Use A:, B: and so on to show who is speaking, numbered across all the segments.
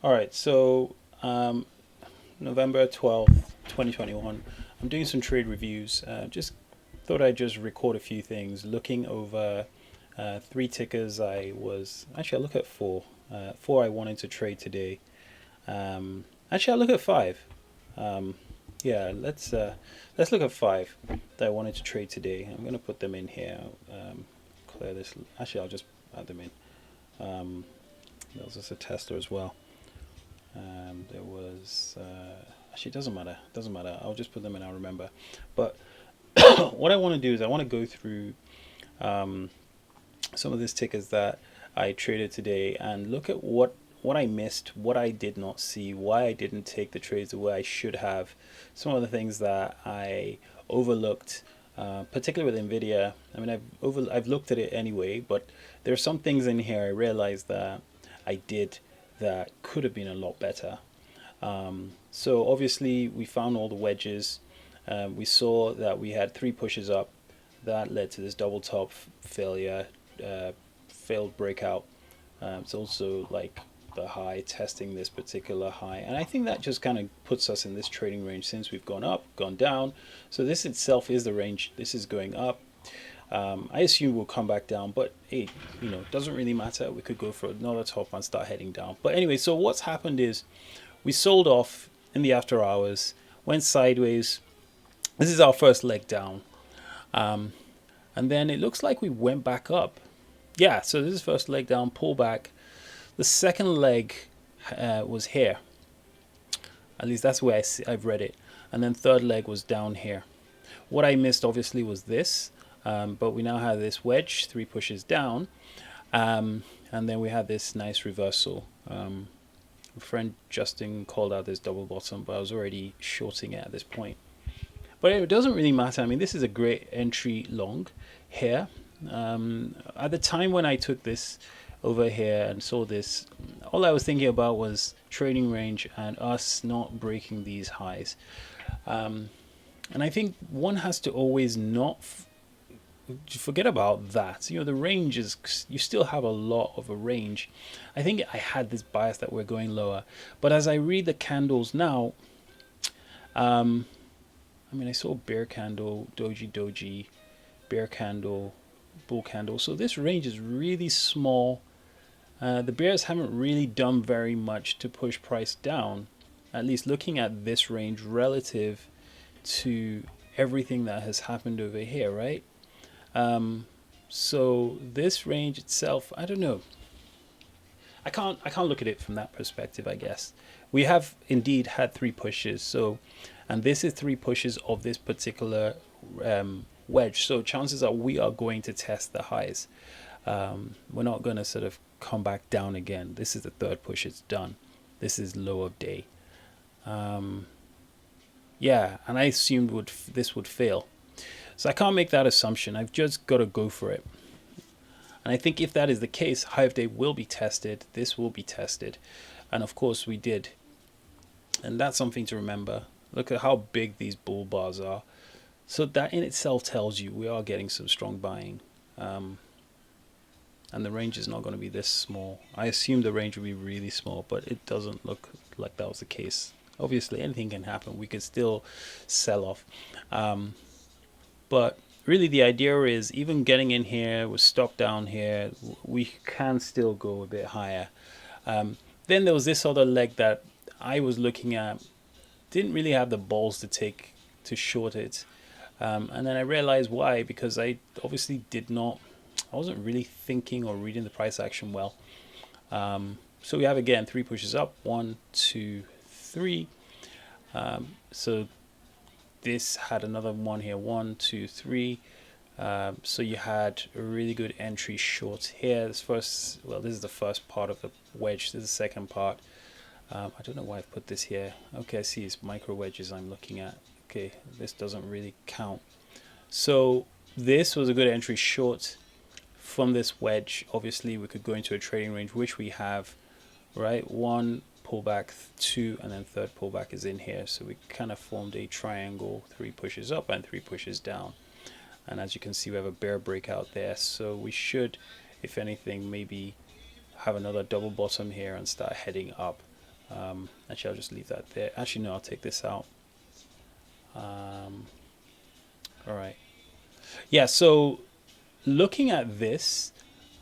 A: All right, so November 12th, 2021. I'm doing some trade reviews. Just thought I'd just record a few things, looking over three tickers I'll look at four. Four I wanted to trade today. I'll look at five. Um, yeah, let's look at five that I wanted to trade today. I'm going to put them in here. Clear this. I'll just add them in. There was just a Tesla as well. There was actually it doesn't matter. Doesn't matter. I'll just put them in. I'll remember. But what I want to do is I want to go through um, some of these tickets that I traded today and look at what I missed, what I did not see, why I didn't take the trades the way I should have, some of the things that I overlooked, particularly with NVDA. I mean, I've looked at it anyway, but there are some things in here I realized that I did that could have been a lot better. So obviously we found all the wedges. We saw that we had three pushes up that led to this double top failure, failed breakout. It's also like the high, testing this particular high, and I think that just kind of puts us in this trading range since we've gone up, gone down. So this itself is the range. This is going up. I assume we'll come back down, but hey, it doesn't really matter. We could go for another top and start heading down. But anyway, so what's happened is we sold off in the after hours, went sideways. This is our first leg down. And then it looks like we went back up. Yeah, so this is first leg down, pull back. The second leg was here. At least that's where I've read it. And then third leg was down here. What I missed obviously was this. But we now have this wedge, three pushes down. And then we had this nice reversal. A friend Justin called out this double bottom, but I was already shorting it at this point. But it doesn't really matter. I mean, this is a great entry long here. At the time when I took this over here and saw this, all I was thinking about was trading range and us not breaking these highs. And I think one has to always not forget about that. The range is, you still have a lot of a range. I think I had this bias that we're going lower, but as I read the candles now, I mean, I saw bear candle, doji, bear candle, bull candle. So this range is really small. The bears haven't really done very much to push price down, at least looking at this range relative to everything that has happened over here, right? So this range itself, I don't know. I can't look at it from that perspective, I guess. We have indeed had three pushes, and this is three pushes of this particular wedge. So chances are we are going to test the highs. We're not going to sort of come back down again. This is the third push. It's done. This is low of day. Yeah, and I assumed this would fail. So I can't make that assumption. I've just got to go for it. And I think if that is the case, high of day will be tested. This will be tested. And of course we did. And that's something to remember. Look at how big these bull bars are. So that in itself tells you we are getting some strong buying. And the range is not going to be this small. I assumed the range would be really small, but it doesn't look like that was the case. Obviously, anything can happen. We could still sell off. But really the idea is even getting in here with stop down here, we can still go a bit higher. Then there was this other leg that I was looking at, didn't really have the balls to short it. And then I realized why, because I obviously I wasn't really thinking or reading the price action well. So we have again three pushes up, 1, 2, 3. So this had another one here, 1, 2, 3. So you had a really good entry short here. This is the first part of the wedge. This is the second part. I don't know why I've put this here. Okay, I see it's micro wedges I'm looking at. Okay, this doesn't really count. So this was a good entry short from this wedge. Obviously we could go into a trading range, which we have, right? 1 pullback, 2, and then third pullback is in here. So we kind of formed a triangle, 3 pushes up and 3 pushes down. And as you can see, we have a bear breakout there. So we should, if anything, maybe have another double bottom here and start heading up. Actually, I'll just leave that there. Actually, no, I'll take this out. All right. Yeah, so looking at this,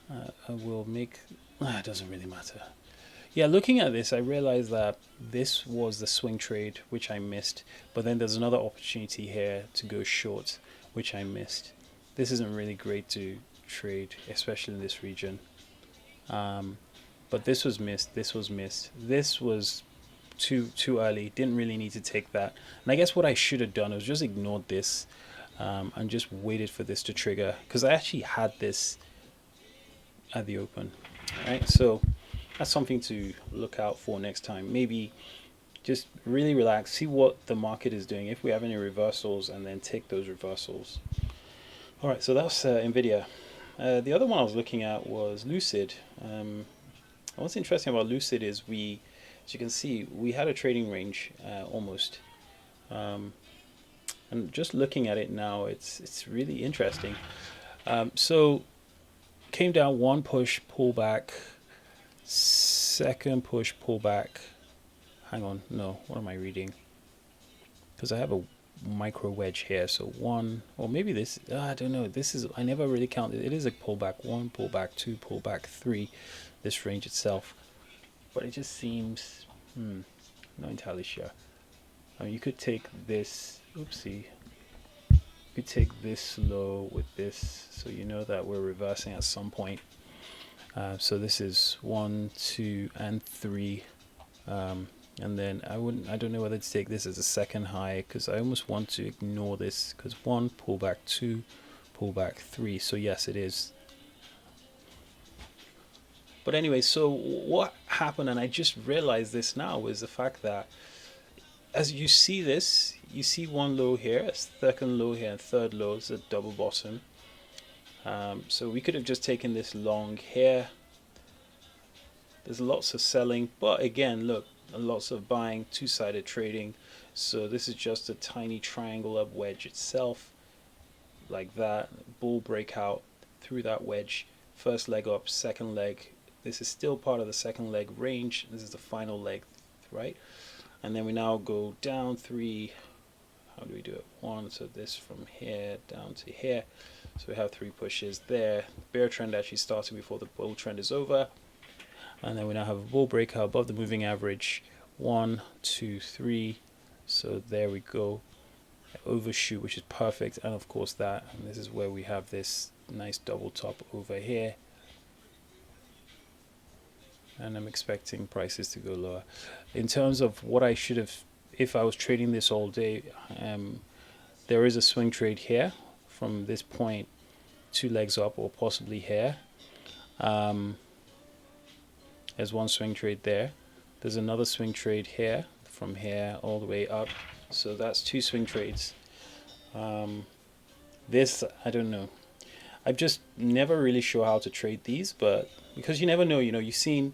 A: I will make, it doesn't really matter. Yeah, looking at this, I realized that this was the swing trade, which I missed. But then there's another opportunity here to go short, which I missed. This isn't really great to trade, especially in this region. But this was missed. This was missed. This was too early. Didn't really need to take that. And I guess what I should have done was just ignored this and just waited for this to trigger, because I actually had this at the open. Right, so that's something to look out for next time. Maybe just really relax, see what the market is doing, if we have any reversals, and then take those reversals. All right, so that's NVIDIA. The other one I was looking at was Lucid. What's interesting about Lucid is as you can see, we had a trading range almost. And just looking at it now, it's really interesting. So came down, one push, pullback, second push, pullback. Hang on, no, what am I reading? Because I have a micro wedge here, so one, or maybe this, I don't know, this is, I never really counted. It is a pullback, one pullback, two pullback, three, this range itself. But it just seems, not entirely sure. I mean, you could take this, oopsie, you could take this low with this, so you know that we're reversing at some point. So this is 1, 2, and 3. And then I don't know whether to take this as a second high, because I almost want to ignore this, because 1 pullback, 2 pullback, 3. So yes, it is. But anyway, so what happened, and I just realized this now, is the fact that as you see this, you see one low here, a second low here, and third low is a double bottom. So we could have just taken this long here. There's lots of selling, but again, look, lots of buying, two-sided trading. So this is just a tiny triangle up wedge itself, like that. Bull breakout through that wedge. First leg up, second leg. This is still part of the second leg range. This is the final leg, right? And then we now go down 3. How do we do it? 1. So this from here down to here. So we have 3 pushes there. Bear trend actually starting before the bull trend is over. And then we now have a bull breakout above the moving average. 1, 2, 3. So there we go. Overshoot, which is perfect. And of course that. And this is where we have this nice double top over here. And I'm expecting prices to go lower. In terms of what I should have, if I was trading this all day, there is a swing trade here from this point, 2 legs up, or possibly here. There's one swing trade there. There's another swing trade here, from here all the way up. So that's 2 swing trades. This, I don't know. I'm just never really sure how to trade these, but because you never know, you've seen,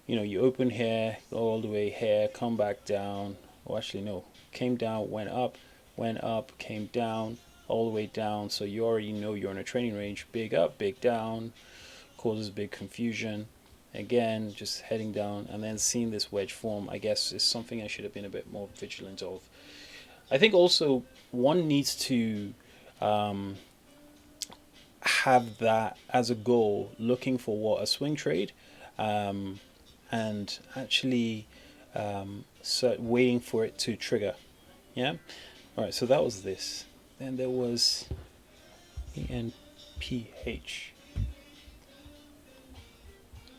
A: you open here, go all the way here, come back down. Oh, actually, no, came down, went up, came down, all the way down. So you already know you're in a trading range. Big up, big down, causes big confusion. Again, just heading down, and then seeing this wedge form, I guess, is something I should have been a bit more vigilant of. I think also one needs to have that as a goal, looking for what a swing trade, and actually waiting for it to trigger. Yeah. All right. So that was this. Then there was ENPH.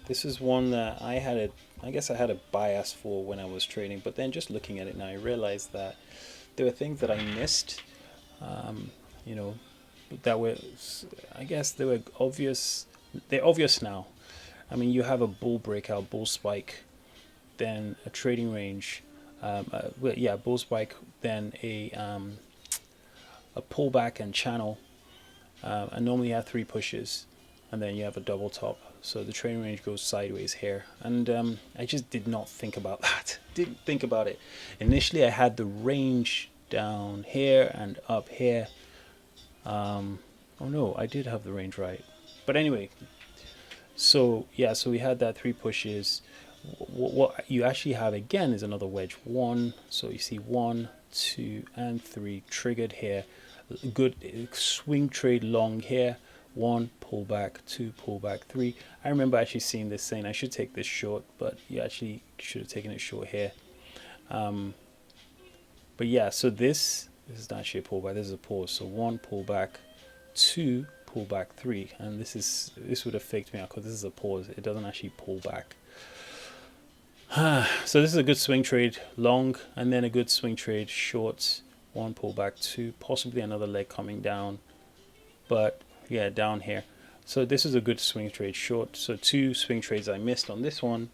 A: This is one that I guess I had a bias for when I was trading, but then just looking at it now, I realized that there were things that I missed, that were, I guess they were obvious. They're obvious now. I mean, you have a bull breakout, bull spike, then a trading range, bull spike, then a pullback and channel, and normally you have 3 pushes, and then you have a double top. So the trading range goes sideways here, and I just did not think about that. Didn't think about it. Initially, I had the range down here and up here. Oh no, I did have the range right. But anyway, so yeah, so we had that 3 pushes. what you actually have again is another wedge. One, so you see 1, 2, and 3 triggered here. Good swing trade long here. 1 pullback, 2 pullback, 3. I remember actually seeing this saying I should take this short, but you actually should have taken it short here. But yeah, so this is not actually a pullback. This is a pause. So 1 pullback, 2 pullback, 3, and this would have faked me out because this is a pause. It doesn't actually pull back. So this is a good swing trade long, and then a good swing trade short. 1 pullback, 2, possibly another leg coming down, but yeah, down here. So this is a good swing trade short. So 2 swing trades I missed on this one.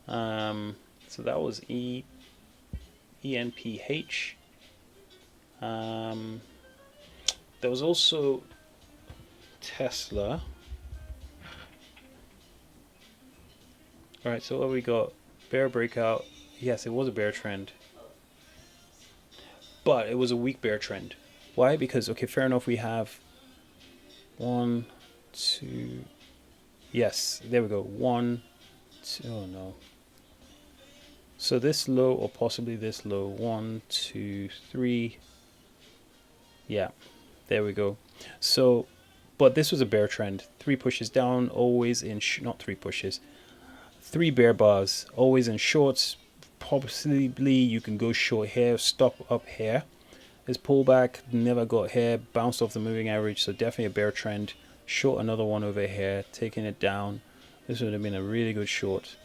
A: So that was ENPH. There was also Tesla. All right, so what we got? Bear breakout. Yes, it was a bear trend, but it was a weak bear trend. Why? Because, okay, fair enough, we have 1, 2, yes, there we go, 1, 2, oh no. So this low, or possibly this low, 1, 2, 3, yeah, there we go. So, but this was a bear trend. 3 pushes down, always in, not 3 pushes, 3 bear bars, always in shorts. Possibly you can go short here, stop up here. This pullback, never got here, bounced off the moving average, so definitely a bear trend. Short another one over here, taking it down. This would have been a really good short.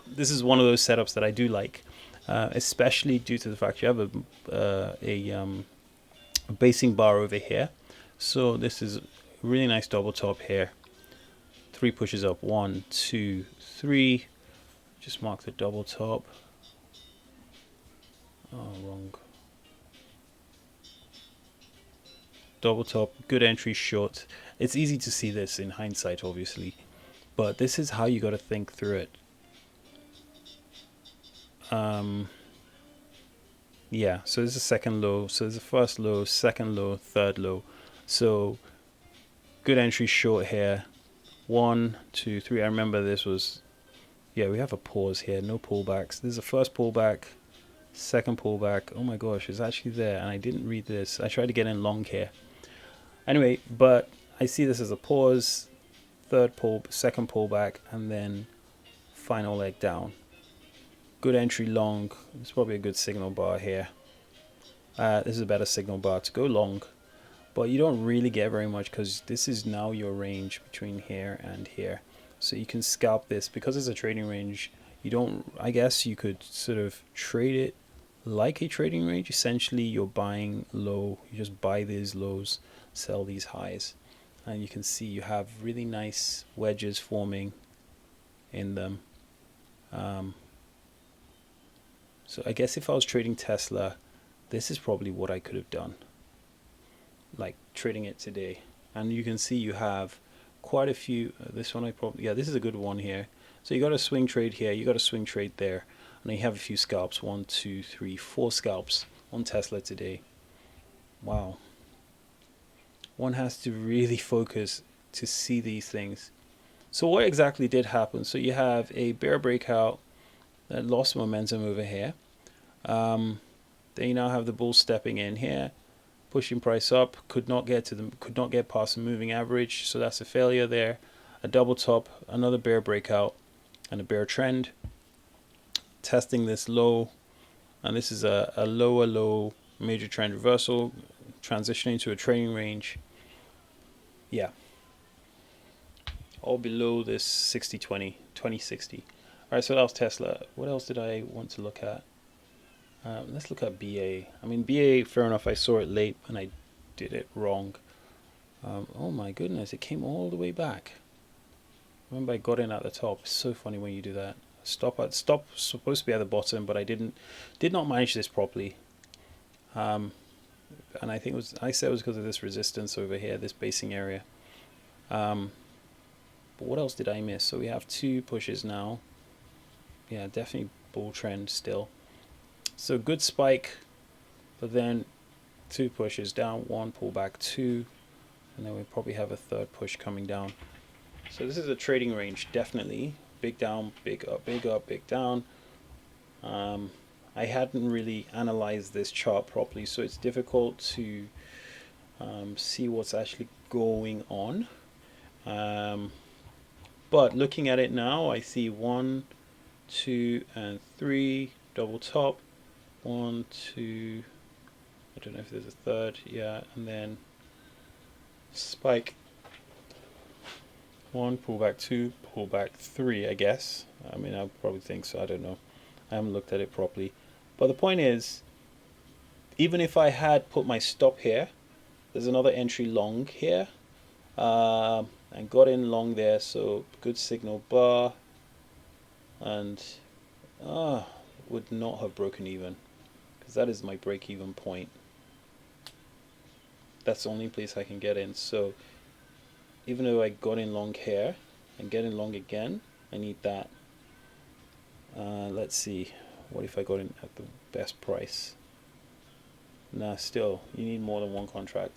A: This is one of those setups that I do like, especially due to the fact you have a basing bar over here. So this is a really nice double top here. 3 pushes up, 1, 2, 3. Just mark the double top. Oh, wrong. Double top, good entry short. It's easy to see this in hindsight, obviously, but this is how you got to think through it. Yeah, so this is second low, so this is the first low, second low, third low. So good entry short here. 1, 2, 3. I remember this was, yeah, we have a pause here, no pullbacks. This is the first pullback, second pullback. Oh my gosh, it's actually there, and I didn't read this. I tried to get in long here. Anyway, but I see this as a pause, second pullback, and then final leg down. Good entry long. It's probably a good signal bar here. This is a better signal bar to go long, but you don't really get very much because this is now your range between here and here. So you can scalp this because it's a trading range. You don't, I guess you could sort of trade it like a trading range. Essentially, you're buying low. You just buy these lows, sell these highs, and you can see you have really nice wedges forming in them. So I guess if I was trading Tesla, this is probably what I could have done, like trading it today. And you can see you have quite a few. This one I probably, yeah, this is a good one here. So you got a swing trade here, you got a swing trade there, and you have a few scalps. 1, 2, 3, 4 scalps on Tesla today. Wow. One has to really focus to see these things. So what exactly did happen? So you have a bear breakout that lost momentum over here. Then you now have the bull stepping in here, pushing price up. Could not get past the moving average. So that's a failure there. A double top, another bear breakout, and a bear trend. Testing this low, and this is a lower low major trend reversal, transitioning to a trading range. Yeah, all below this 60-20, 20-60. All right, so that was Tesla. What else did I want to look at? Let's look at BA. I mean, BA, fair enough, I saw it late and I did it wrong. Oh my goodness, it came all the way back. Remember, I got in at the top. It's so funny when you do that. Stop supposed to be at the bottom, but I did not manage this properly. And I think I said it was because of this resistance over here, this basing area. But what else did I miss? So we have 2 pushes now. Yeah, definitely bull trend still. So good spike, but then 2 pushes down, 1 pullback, 2, and then we probably have a third push coming down. So this is a trading range, definitely big down, big up, big up, big down. I hadn't really analyzed this chart properly, so it's difficult to see what's actually going on. But looking at it now, I see 1, 2, and 3 double top. 1, 2. I don't know if there's a third. Yeah, and then spike. 1, pull back 2, pull back 3. I guess. I mean, I probably think so. I don't know. I haven't looked at it properly. But the point is, even if I had put my stop here, there's another entry long here, and got in long there, so good signal bar, and would not have broken even, because that is my break even point. That's the only place I can get in. So even though I got in long here and get in long again, I need that. Let's see, what if I got in at the best price? Nah, still, you need more than one contract.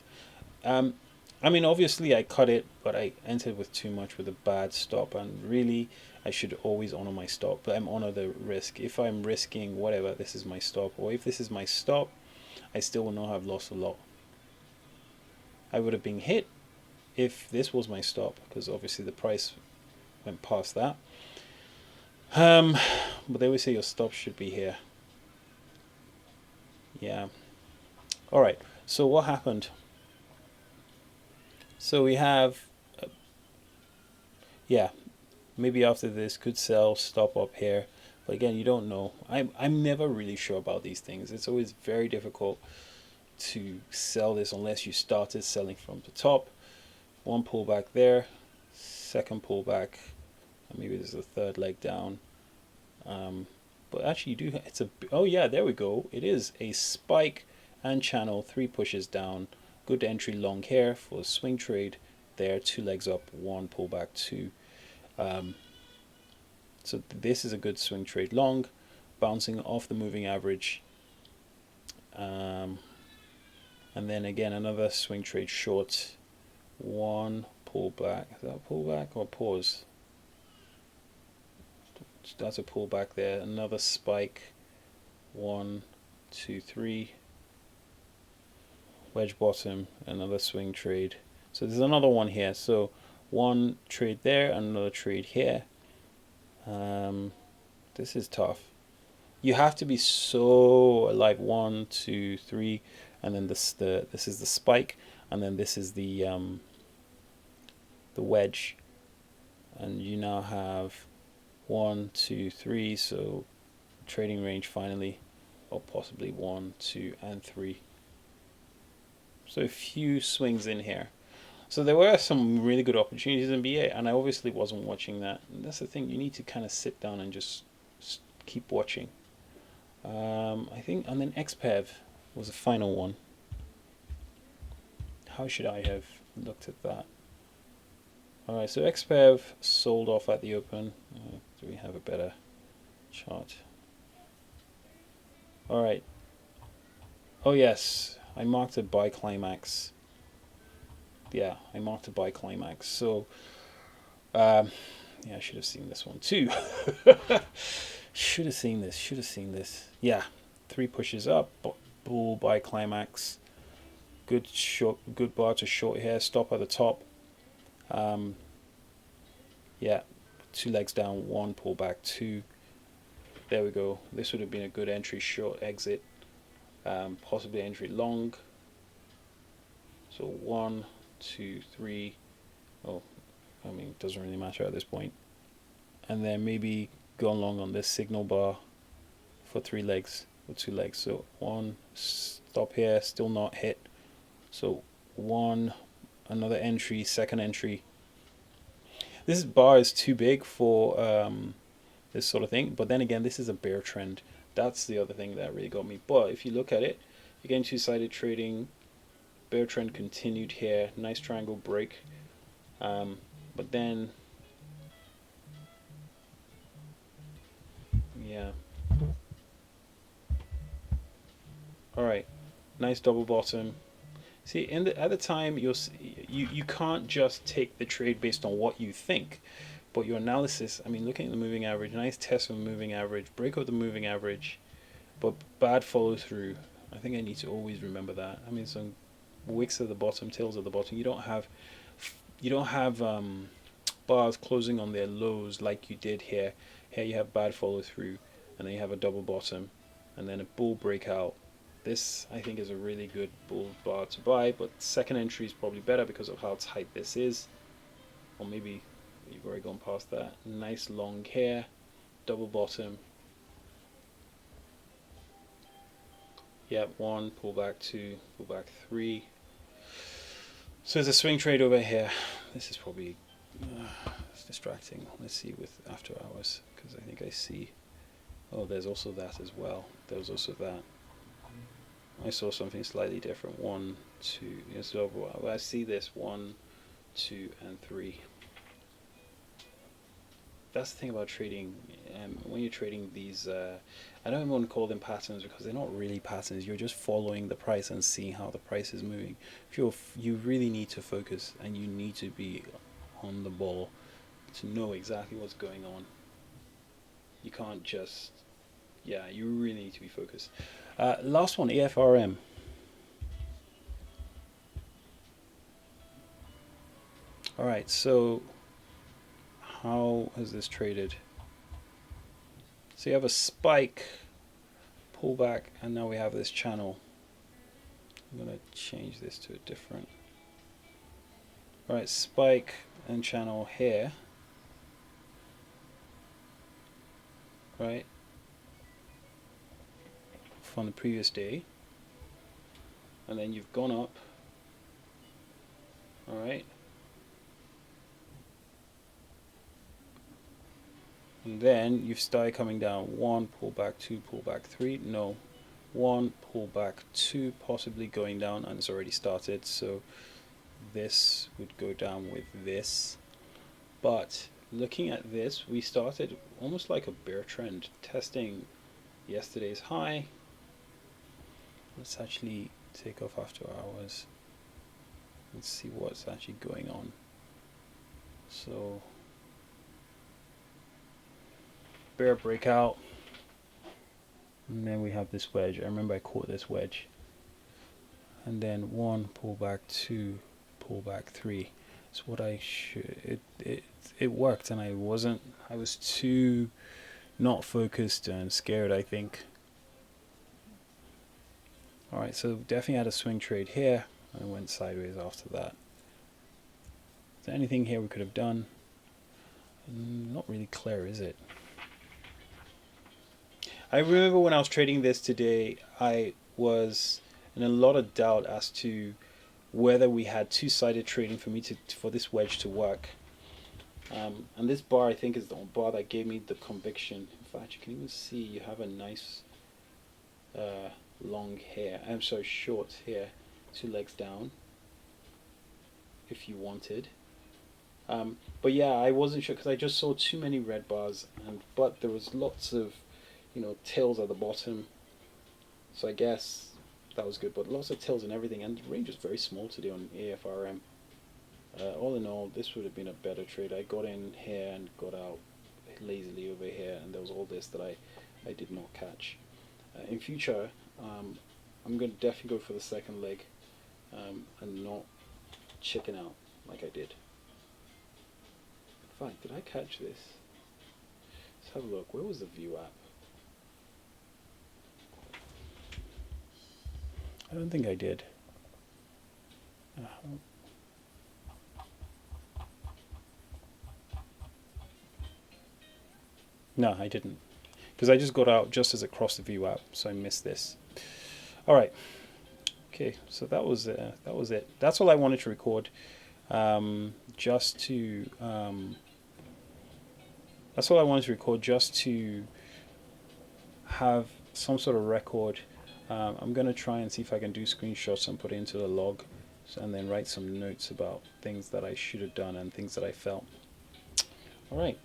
A: I mean, obviously I cut it, but I entered with too much with a bad stop, and really I should always honor my stop, but I'm honor the risk. If I'm risking whatever, this is my stop, or if this is my stop, I still will not have lost a lot. I would have been hit if this was my stop, because obviously the price went past that. But they always say your stop should be here. Yeah. All right. So what happened? So we have, yeah, maybe after this could sell, stop up here. But again, you don't know. I'm never really sure about these things. It's always very difficult to sell this unless you started selling from the top. One pullback there, second pullback, and maybe there's a third leg down. But actually, you do. It's a. Oh yeah, there we go. It is a spike and channel, 3 pushes down. Good entry long here for a swing trade. There, 2 legs up, 1 pullback, 2. So this is a good swing trade long, bouncing off the moving average. And then again another swing trade short. 1 pullback. Is that a pullback or pause? That's a pullback there. Another spike. 1, 2, 3. Wedge bottom. Another swing trade. So there's another one here. So 1 trade there, another trade here. This is tough. You have to be so like 1, 2, 3, and then this is the spike, and then this is the wedge, and you now have 1, 2, 3. So trading range finally, or possibly 1, 2, and 3. So a few swings in here. So there were some really good opportunities in BA, and I obviously wasn't watching that. And that's the thing, you need to kind of sit down and just keep watching. I think, and then XPEV was the final one. How should I have looked at that? Alright, so XPEV sold off at the open. Do we have a better chart? Alright. Oh yes, I marked a buy climax. Yeah, I marked a buy climax. So, yeah, I should have seen this one too. Should have seen this. Yeah, 3 pushes up, bull buy climax. Good bar to short here. Stop at the top. Yeah, 2 legs down, 1 pull back, 2. There we go. This would have been a good entry, short exit, possibly entry long. So 1, 2, 3. Oh, I mean, it doesn't really matter at this point. And then maybe go long on this signal bar for 3 legs or 2 legs. So 1, stop here, still not hit. So 1, another entry, second entry. This bar is too big for this sort of thing, but then again, this is a bear trend. That's the other thing that really got me. But if you look at it, again, 2-sided trading, bear trend continued here, nice triangle break, but then yeah, all right, nice double bottom. See, at the time, you can't just take the trade based on what you think. but your analysis, I mean, looking at the moving average, nice test of the moving average, break of the moving average, but bad follow through. I think I need to always remember that. I mean, some wicks at the bottom, tails at the bottom. You don't have bars closing on their lows like you did here. Here you have bad follow through, and then you have a double bottom, and then a bull breakout. This I think is a really good bull bar to buy, but second entry is probably better because of how tight this is. Or maybe you've already gone past that. Nice long hair, double bottom. Yep, 1, pull back 2, pull back 3. So there's a swing trade over here. This is probably it's distracting. Let's see with after hours, because I think I see. Oh, there's also that as well. There's also that. I saw something slightly different. 1, 2. So I see this 1, 2, and 3. That's the thing about trading. When you're trading these, I don't even want to call them patterns because they're not really patterns. You're just following the price and seeing how the price is moving. You really need to focus and you need to be on the ball to know exactly what's going on. You can't just, yeah, you really need to be focused. Last one, AFRM. All right, so how has this traded? So you have a spike, pullback, and now we have this channel. I'm going to change this to a different. All right, spike and channel here. Right, from the previous day, and then you've gone up. All right, and then you've started coming down. 1, pull back 2, pull back 3. No, 1, pull back 2, possibly going down, and it's already started. So this would go down with this, but looking at this, we started almost like a bear trend, testing yesterday's high. Let's actually take off after hours. Let's see what's actually going on. So bear breakout, and then we have this wedge. I remember I caught this wedge, and then 1, pull back 2, pull back 3. It's what I should. It worked, and I was too not focused and scared, I think. All right, so definitely had a swing trade here and went sideways after that. Is there anything here we could have done? Not really clear, is it? I remember when I was trading this today, I was in a lot of doubt as to whether we had two-sided trading for this wedge to work. And this bar, I think, is the bar that gave me the conviction. In fact, you can even see you have a nice long hair. I'm sorry, short hair, 2 legs down, if you wanted. But yeah, I wasn't sure because I just saw too many red bars, but there was lots of, tails at the bottom. So I guess that was good, but lots of tails and everything, and the range is very small today on AFRM. All in all, this would have been a better trade. I got in here and got out lazily over here, and there was all this that I did not catch. In future, I'm going to definitely go for the second leg and not chicken out like I did. In fact, did I catch this? Let's have a look. Where was the view app? I don't think I did. No, I didn't, because I just got out just as it crossed the view app, so I missed this. All right. Okay, so that was it. That's all I wanted to record. Just to that's all I wanted to record, just to have some sort of record. I'm going to try and see if I can do screenshots and put it into the log, and then write some notes about things that I should have done and things that I felt. All right.